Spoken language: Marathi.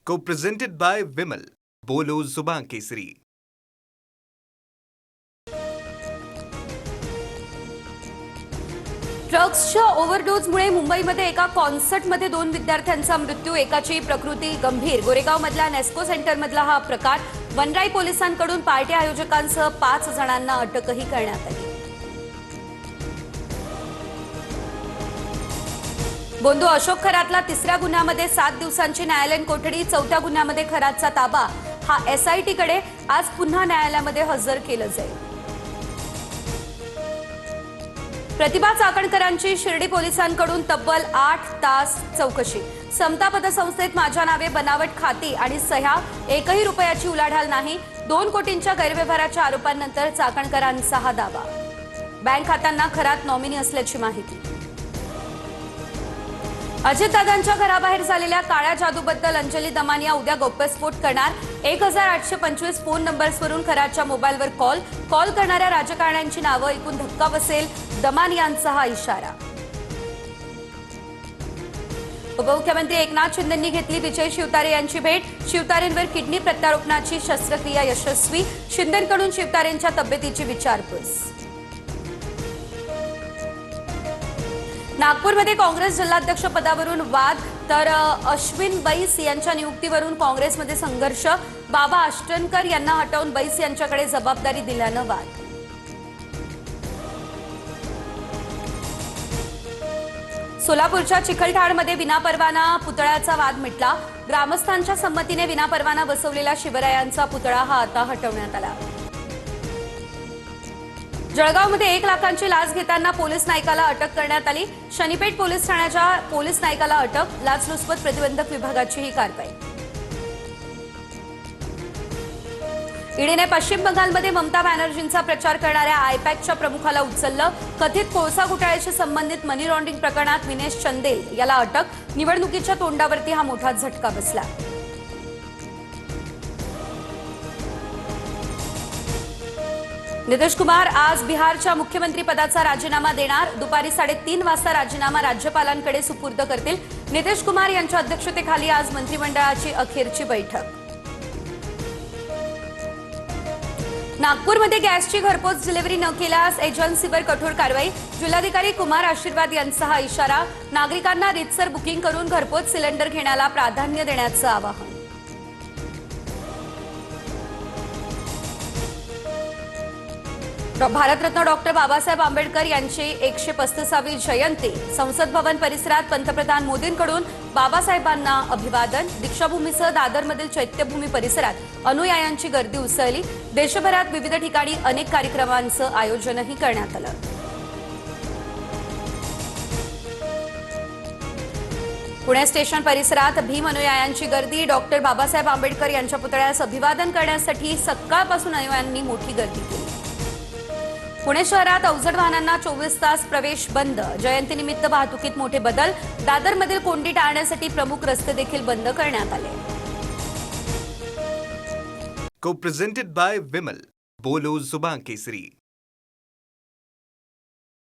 Co-presented by Vimal. बोलो जुबान केसरी. ड्रग्सच्या ओव्हरडोजमुळे मुंबईमध्ये एका कॉन्सर्टमध्ये 2 विद्यार्थ्यांचा मृत्यू, एकाची प्रकृती गंभीर. गोरेगावमधल्या नेस्को सेंटरमधला हा प्रकार. वनराई पोलिसांकडून पार्टी आयोजकांसह 5 जणांना अटकही करण्यात आली. बोंधू अशोक खरातला 3ऱ्या गुन्ह्यामध्ये 7 दिवसांची न्यायालयीन कोठडी, 4थ्या गुन्ह्यामध्ये खरातचा ताबा हा एसआयटीकडे. आज पुन्हा न्यायालयामध्ये हजर केलं जाईल. प्रतिभा चाकणकरांची शिर्डी पोलिसांकडून तब्बल 8 तास चौकशी. समता पतसंस्थेत माझ्या नावे बनावट खाती आणि सह्या, एकही रुपयाची उलाढाल नाही. 2 कोटींच्या गैरव्यवहाराच्या आरोपांनंतर चाकणकरांचा हा दावा. बँक खात्यांना खरात नॉमिनी असल्याची माहिती. अजितदादांच्या घराबाहेर झालेल्या काळ्या जादूबद्दल अंजली दमानिया उद्या गौप्यस्फोट करणार. 1825 फोन नंबर्सवरून खराच्या मोबाईलवर कॉल करणाऱ्या राजकारण्यांची नावं ऐकून धक्का बसेल, दमानियांचा हा इशारा. उपमुख्यमंत्री एकनाथ शिंदेंनी घेतली विजय शिवतारे यांची भेट. शिवतारेंवर किडनी प्रत्यारोपणाची शस्त्रक्रिया यशस्वी. शिंदेंकडून शिवतारेंच्या तब्येतीची विचारपूस. नागपूरमध्ये काँग्रेस जिल्हाध्यक्ष पदावरून वाद, तर अश्विन बैस यांच्या नियुक्तीवरून काँग्रेसमध्ये संघर्ष. बाबा आष्टनकर यांना हटवून बैस यांच्याकडे जबाबदारी दिल्यानं वाद. सोलापूरच्या चिखलठाणमध्ये विनापरवाना पुतळ्याचा वाद मिटला. ग्रामस्थांच्या संमतीने विनापरवाना बसवलेला शिवरायांचा पुतळा हा आता हटवण्यात आला. जळगावमध्ये 1 लाखांची लाच घेताना पोलीस नायकाला अटक करण्यात आली. शनीपेठ पोलीस ठाण्याच्या पोलीस नायकाला अटक. लाचलुचपत प्रतिबंधक विभागाची ही कारवाई. ईडीने पश्चिम बंगालमध्ये ममता बॅनर्जींचा प्रचार करणाऱ्या आयपॅकच्या प्रमुखाला उचललं. कथित कोळसा घोटाळ्याशी संबंधित मनी लॉन्ड्रिंग प्रकरणात विनेश चंदेल याला अटक. निवडणुकीच्या तोंडावरती हा मोठा झटका बसला. नितीश कुमार आज बिहारच्या मुख्यमंत्री पदाचा राजीनामा देणार. दुपारी 3:30 वाजता राजीनामा राज्यपालांकडे सुपूर्द करतील. नितीश कुमार यांच्या अध्यक्षतेखाली आज मंत्रिमंडळाची अखेरची बैठक. नागपूरमध्ये गॅसची घरपोच डिलिव्हरी न केल्यास एजन्सीवर कठोर कारवाई. जिल्हाधिकारी कुमार आशीर्वाद यांचा हा इशारा. नागरिकांना रीतसर बुकिंग करून घरपोच सिलेंडर घेण्याला प्राधान्य देण्याचं आवाहन. भारतरत्न डॉक्टर बाबासाहेब आंबेडकर यांची 135वी जयंती. संसद भवन परिसरात पंतप्रधान मोदींकडून बाबासाहेबांना अभिवादन. दीक्षाभूमीसह दादरमधील चैत्यभूमी परिसरात अनुयायांची गर्दी उसळली. देशभरात विविध ठिकाणी अनेक कार्यक्रमांचं आयोजनही करण्यात आलं. पुणे स्टेशन परिसरात भीम अनुयायांची गर्दी. डॉक्टर बाबासाहेब आंबेडकर यांच्या पुतळ्यास अभिवादन करण्यासाठी सकाळपासून अनुयायांनी मोठी गर्दी केली. पुणे शहरात अवजड वाहनांना 24 तास प्रवेश बंद. जयंतीनिमित्त वाहतुकीत मोठे बदल. दादरमधील कोंडी टाळण्यासाठी प्रमुख रस्ते देखील बंद करण्यात आले. Co-presented by Vimal. बोलो जुबान केसरी.